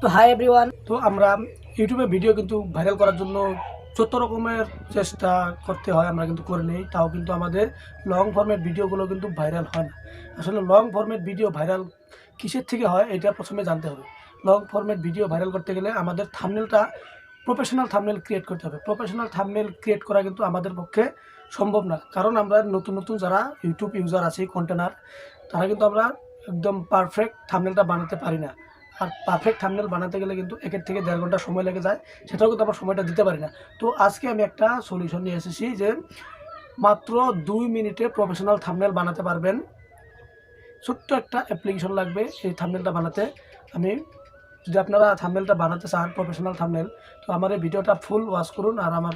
তো hi everyone. তো আমরা ইউটিউবে ভিডিও কিন্তু ভাইরাল করার জন্য যত রকমের চেষ্টা করতে হয় আমরা কিন্তু করে নিই, তাও কিন্তু আমাদের লং ফর্মের ভিডিওগুলো কিন্তু ভাইরাল হয় না। আসলে লং ফর্মের ভিডিও ভাইরাল কিসের থেকে হয় এটা প্রথমে জানতে হবে। লং ফর্মের ভিডিও ভাইরাল করতে গেলে আমাদের থাম্বনেলটা প্রফেশনাল থাম্বনেল ক্রিয়েট করতে হবে। প্রফেশনাল থাম্বনেল ক্রিয়েট করা কিন্তু আমাদের পক্ষে সম্ভব না, কারণ আমরা নতুন নতুন যারা ইউটিউব ইউজার আছি, কন্টেনার, তারা কিন্তু আমরা একদম পারফেক্ট থাম্বনেলটা বানাতে পারি না। আর পারফেক্ট থাম্বনেল বানাতে গেলে কিন্তু 1 থেকে 1.5 ঘন্টা সময় লেগে যায়, সেটাও কিন্তু আমরা সময়টা দিতে পারি না। তো আজকে আমি একটা সলিউশন নিয়ে এসেছি যে মাত্র 2 মিনিটে প্রফেশনাল থাম্বনেল বানাতে পারবেন। ছোট্ট একটা অ্যাপ্লিকেশন লাগবে এই থাম্বনেলটা বানাতে। আমি যদি আপনারা থাম্বনেলটা বানাতে চান প্রফেশনাল থাম্বনেল, তো আমার এই ভিডিওটা ফুল ওয়াচ করুন আর আমার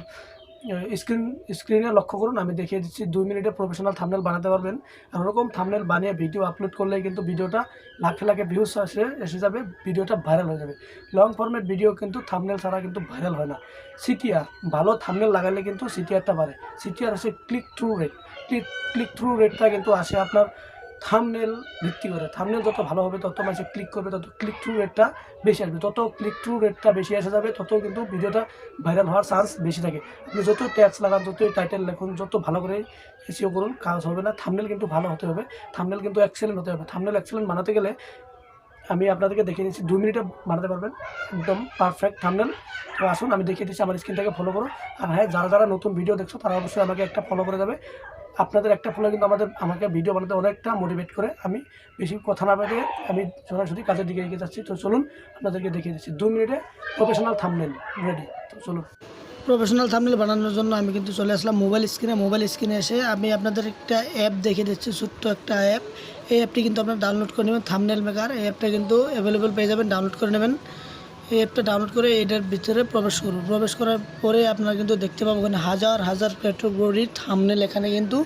স্ক্রিনে লক্ষ্য করুন। আমি দেখিয়ে দিচ্ছি 2 মিনিটে প্রফেশনাল থাম্বনেল বানাতে পারবেন। আর ওরকম থাম্বনেল বানিয়ে ভিডিও আপলোড করলে কিন্তু ভিডিওটা লাখে লাখে ভিউজ এসে যাবে, ভিডিওটা ভাইরাল হয়ে যাবে। লং ফর্মের ভিডিও কিন্তু থাম্বনেল ছাড়া কিন্তু ভাইরাল হয় না। সিটিআর ভালো থাম্বনেল লাগালে কিন্তু সিটিআরটা বাড়ে। সিটিআর হচ্ছে click through rate. Click through রেটটা কিন্তু আসে আপনার থাম্বনেল ভিত্তি করে। থাম্বনেল যত ভালো হবে তত মানুষ ক্লিক করবে, তত ক্লিক থ্রু রেটটা বেশি আসবে। তত ক্লিক থ্রু রেটটা বেশি এসে যাবে, তত কিন্তু ভিডিওটা ভাইরাল হওয়ার চান্স বেশি থাকে। আপনি যত ট্যাগস লাগান, যতই টাইটেল লিখুন, যত ভালো করে এসইও করুন, কাজ হবে না। থাম্বনেল কিন্তু ভালো হতে হবে, থাম্বনেল কিন্তু এক্সেলেন্ট হতে হবে। থাম্বনেল এক্সেলেন্ট বানাতে গেলে আমি আপনাদেরকে দেখিয়ে দিচ্ছি 2 মিনিটে বানাতে পারবেন একদম পারফেক্ট থাম্বনেল। তো আসুন আমি দেখিয়ে দিচ্ছি, আমার স্ক্রিনটাকে ফলো করো। আর হ্যাঁ, যারা যারা নতুন ভিডিও দেখছো তারা অবশ্যই আমাকে একটা ফলো করে যাবে। আপনাদের একটা ফলো কিন্তু আমাকে ভিডিও বানাতে অনেকটা মোটিভেট করে। আমি বেশি কথা না বলে আমি সরাসরি কাজের দিকে এগিয়ে যাচ্ছি। তো চলুন আপনাদেরকে দেখিয়ে দিচ্ছি 2 মিনিটে প্রফেশনাল থাম্বনেল রেডি। তো চলুন। প্রফেশনাল থাম্বনেল বানানোর জন্য আমি কিন্তু চলে আসলাম মোবাইল স্ক্রিনে এসে আমি আপনাদের একটা অ্যাপ দেখিয়ে দিচ্ছি, ছোট্ট একটা অ্যাপ। এই অ্যাপটি কিন্তু আপনারা ডাউনলোড করে নেবেন, থাম্বনেল মেকার। এই অ্যাপটা কিন্তু অ্যাভেলেবেল পেয়ে যাবেন, ডাউনলোড করে নেবেন। এই অ্যাপটা ডাউনলোড করে এটার ভিতরে প্রবেশ করুন। প্রবেশ করার পরে আপনারা কিন্তু দেখতে পাবেন ওখানে হাজার হাজার ক্যাটাগরির থাম্বনেল এখানে কিন্তু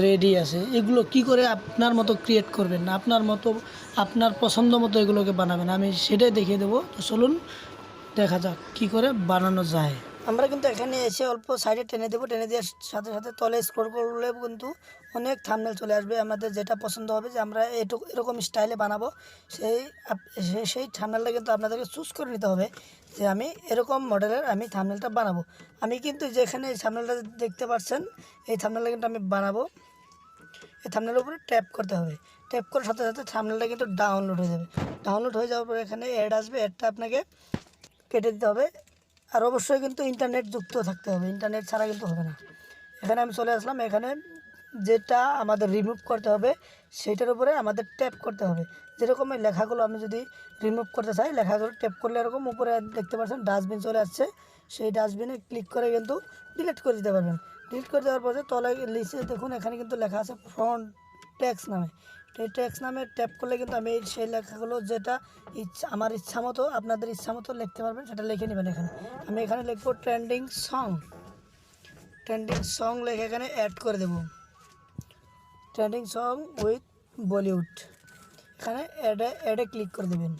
রেডি আছে। এগুলো কি করে আপনার মতো ক্রিয়েট করবেন, আপনার মতো আপনার পছন্দ মতো এগুলোকে বানাবেন, আমি সেটাই দেখিয়ে দেবো। তো চলুন দেখা যাক কি করে বানানো যায়। আমরা কিন্তু এখানে এসে অল্প সাইডে টেনে দেবো, টেনে দেওয়ার সাথে সাথে তলে স্ক্রল করলে কিন্তু অনেক থাম্বনেল চলে আসবে। আমাদের যেটা পছন্দ হবে যে আমরা এরকম স্টাইলে বানাবো, সেই থাম্বনেলটা কিন্তু আপনাদেরকে চুজ করে নিতে হবে যে আমি এরকম মডেলের আমি থাম্বনেলটা বানাবো। আমি কিন্তু যেখানে এই থাম্বনেলটা দেখতে পাচ্ছেন, এই থাম্বনেলটা কিন্তু আমি বানাবো। এই থাম্বনেলের উপরে ট্যাপ করতে হবে, ট্যাপ করার সাথে সাথে থাম্বনেলটা কিন্তু ডাউনলোড হয়ে যাবে। ডাউনলোড হয়ে যাওয়ার পরে এখানে অ্যাড আসবে, অ্যাডটা আপনাকে কেটে দিতে হবে। আর অবশ্যই কিন্তু ইন্টারনেট যুক্ত থাকতে হবে, ইন্টারনেট ছাড়া কিন্তু হবে না। এখানে আমি চলে আসলাম, এখানে যেটা আমাদের রিমুভ করতে হবে সেইটার উপরে আমাদের ট্যাপ করতে হবে। যেরকম এই লেখাগুলো আমি যদি রিমুভ করতে চাই, লেখাগুলো ট্যাপ করলে এরকম উপরে দেখতে পাচ্ছেন ডাস্টবিন চলে আসছে। সেই ডাস্টবিনে ক্লিক করে কিন্তু ডিলিট করে দিতে পারবেন। ডিলিট করে দেওয়ার পরে তলে লিখে দেখুন এখানে কিন্তু লেখা আছে ফ্রন্ট ট্যাক্স নামে। এই ট্যাক্স নামে ট্যাপ করলে কিন্তু আমি সেই লেখাগুলো যেটা আমার ইচ্ছা মতো আপনাদের ইচ্ছা মতো লিখতে পারবেন, সেটা লিখে নেবেন। এখানে আমি এখানে লিখবো ট্রেন্ডিং সং লিখে এখানে অ্যাড করে দেব, ট্রেন্ডিং সং উইথ বলিউড। এখানে অ্যাডে ক্লিক করে দেবেন।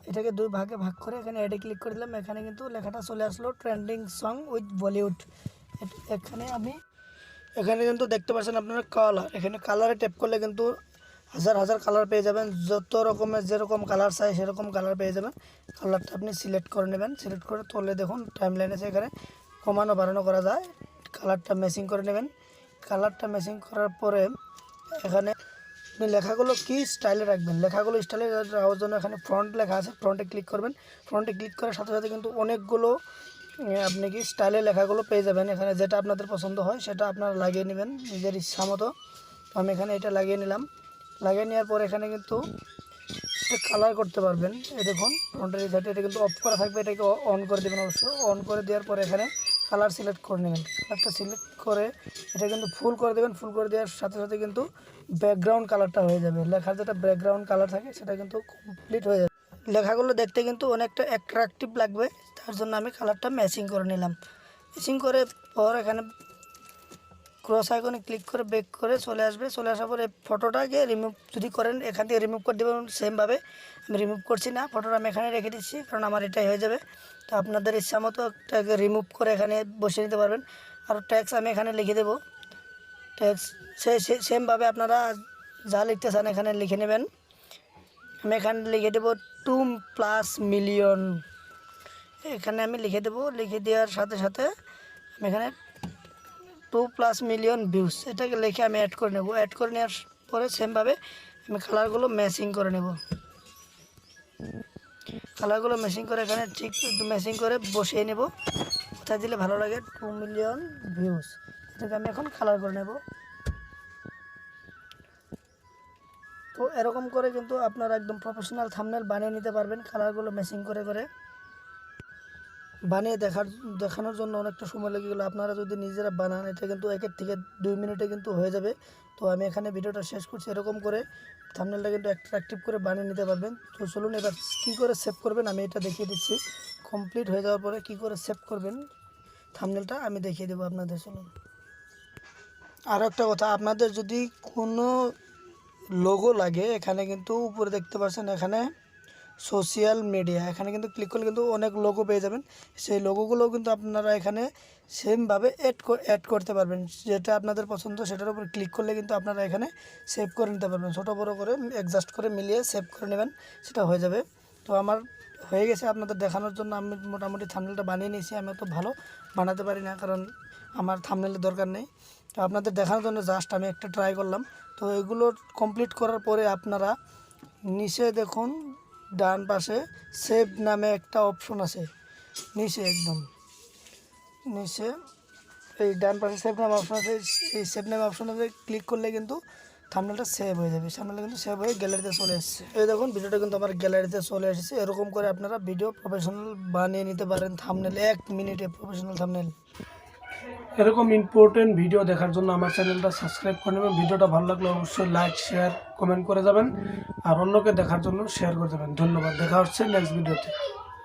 এটাকে 2 ভাগে ভাগ করে এখানে অ্যাডে ক্লিক করে দিলাম। এখানে কিন্তু লেখাটা চলে আসলো ট্রেন্ডিং সং উইথ বলিউড। এখানে কিন্তু দেখতে পাচ্ছেন আপনারা কালার, এখানে কালারে ট্যাপ করলে কিন্তু হাজার হাজার কালার পেয়ে যাবেন। যত রকমের যেরকম কালার চাই সেরকম কালার পেয়ে যাবেন। কালারটা আপনি সিলেক্ট করে নেবেন, সিলেক্ট করে তোলে দেখুন টাইম লাইন আছে, এখানে কমানো বাড়ানো করা যায়। কালারটা ম্যাচিং করে নেবেন। কালারটা ম্যাচিং করার পরে এখানে আপনি লেখাগুলো কি স্টাইলে রাখবেন, লেখাগুলো স্টাইলে রাখার জন্য এখানে ফ্রন্ট লেখা আছে, ফ্রন্টে ক্লিক করবেন। ফ্রন্টে ক্লিক করার সাথে সাথে কিন্তু অনেকগুলো আপনি কি স্টাইলে লেখাগুলো পেয়ে যাবেন। এখানে যেটা আপনাদের পছন্দ হয় সেটা আপনারা লাগিয়ে নেবেন নিজের ইচ্ছা মতো। তো আমি এখানে এটা লাগিয়ে নিলাম। লাগিয়ে নেওয়ার পর এখানে কিন্তু কালার করতে পারবেন। এই দেখুন ফ্রন্টের এই সাইডে এটা কিন্তু অফ করা থাকবে, এটাকে অন করে দেবেন। অবশ্যই অন করে দেওয়ার পর এখানে কালার সিলেক্ট করে নেবেন। কালারটা সিলেক্ট করে এটা কিন্তু ফুল করে দেবেন। ফুল করে দেওয়ার সাথে সাথে কিন্তু ব্যাকগ্রাউন্ড কালারটা হয়ে যাবে। লেখার যেটা ব্যাকগ্রাউন্ড কালার থাকে সেটা কিন্তু কমপ্লিট হয়ে যাবে। লেখাগুলো দেখতে কিন্তু অনেকটা অ্যাট্রাকটিভ লাগবে, তার জন্য আমি কালারটা ম্যাচিং করে নিলাম। ম্যাচিং করে পর এখানে ক্রস আইকনে ক্লিক করে ব্যাক করে চলে আসবে। চলে আসার পরে ফটোটাকে রিমুভ যদি করেন এখান থেকে রিমুভ করে দেবেন সেমভাবে। আমি রিমুভ করছি না, ফটোটা আমি এখানে রেখে দিচ্ছি কারণ আমার এটাই হয়ে যাবে। তো আপনাদের ইচ্ছা মতো একটাকে রিমুভ করে এখানে বসিয়ে নিতে পারবেন। আর ট্যাক্স আমি এখানে লিখে দেবো। ট্যাক্স সেমভাবে আপনারা যা লিখতে চান এখানে লিখে নেবেন। আমি এখানে লিখে দেবো 2+ মিলিয়ন। এখানে আমি লিখে দেবো, লিখে দেওয়ার সাথে সাথে আমি এখানে 2+ মিলিয়ন ভিউজ এটাকে লিখে আমি অ্যাড করে নেব। অ্যাড করে নেওয়ার পরে সেমভাবে আমি কালারগুলো ম্যাচিং করে নেব। কালারগুলো ম্যাচিং করে এখানে ঠিক ম্যাচিং করে বসিয়ে নেব। কোথায় দিলে ভালো লাগে, 2 মিলিয়ন ভিউজ, এটাকে আমি এখন কালার করে নেব। তো এরকম করে কিন্তু আপনারা একদম প্রফেশনাল থাম্বনেল বানিয়ে নিতে পারবেন, কালারগুলো ম্যাচিং করে করে। বানিয়ে দেখানোর জন্য অনেকটা সময় লেগে গেলো। আপনারা যদি নিজেরা বানান এটা কিন্তু 1 থেকে 2 মিনিটে কিন্তু হয়ে যাবে। তো আমি এখানে ভিডিওটা শেষ করছি। এরকম করে থাম্বনেলটা কিন্তু অ্যাট্রাকটিভ করে বানিয়ে নিতে পারবেন। তো চলুন এবার কী করে সেভ করবেন আমি এটা দেখিয়ে দিচ্ছি। কমপ্লিট হয়ে যাওয়ার পরে কী করে সেভ করবেন থাম্বনেলটা আমি দেখিয়ে দেবো আপনাদের। চলুন, আরও একটা কথা, আপনাদের যদি কোনো লোগো লাগে এখানে কিন্তু উপরে দেখতে পাচ্ছেন এখানে সোশ্যাল মিডিয়া, এখানে কিন্তু ক্লিক করলে কিন্তু অনেক লোগো পেয়ে যাবেন। সেই লোগোগুলো কিন্তু আপনারা এখানে সেমভাবে অ্যাড করতে পারবেন। যেটা আপনাদের পছন্দ সেটার উপর ক্লিক করলে কিন্তু আপনারা এখানে সেভ করে নিতে পারবেন। ছোটো বড়ো করে অ্যাডজাস্ট করে মিলিয়ে সেভ করে নেবেন, সেটা হয়ে যাবে। তো আমার হয়ে গেছে, আপনাদের দেখানোর জন্য আমি মোটামুটি থাম্বনেলটা বানিয়ে নিয়েছি। আমি তো ভালো বানাতে পারি না, কারণ আমার থাম্বনেলের দরকার নেই। তো আপনাদের দেখানোর জন্য জাস্ট আমি একটা ট্রাই করলাম। তো এগুলো কমপ্লিট করার পরে আপনারা নিচে দেখুন, ডান পাশে সেভ নামে একটা অপশন আছে, নিচে একদম নিচে এই ডান পাশে সেভ নামে অপশন আছে। এই সেভ নামে অপশনে ক্লিক করলে কিন্তু থাম্বনেলটা সেভ হয়ে যাবে। থাম্বনেলটা কিন্তু সেভ হয়ে গ্যালারিতে চলে এসেছে। এই দেখুন ভিডিওটা কিন্তু আমার গ্যালারিতে চলে এসেছে। এরকম করে আপনারা ভিডিও প্রফেশনাল বানিয়ে নিতে পারেন থাম্বনেল, 1 মিনিটে প্রফেশনাল থাম্বনেল। এরকম ইম্পর্টেন্ট ভিডিও দেখার জন্য আমার চ্যানেলটা সাবস্ক্রাইব করে নেবেন। ভিডিওটা ভালো লাগলে অবশ্যই লাইক, শেয়ার, কমেন্ট করে যাবেন, আর অন্যকে দেখার জন্য শেয়ার করে দেবেন। ধন্যবাদ, দেখা হচ্ছে নেক্সট ভিডিওতে।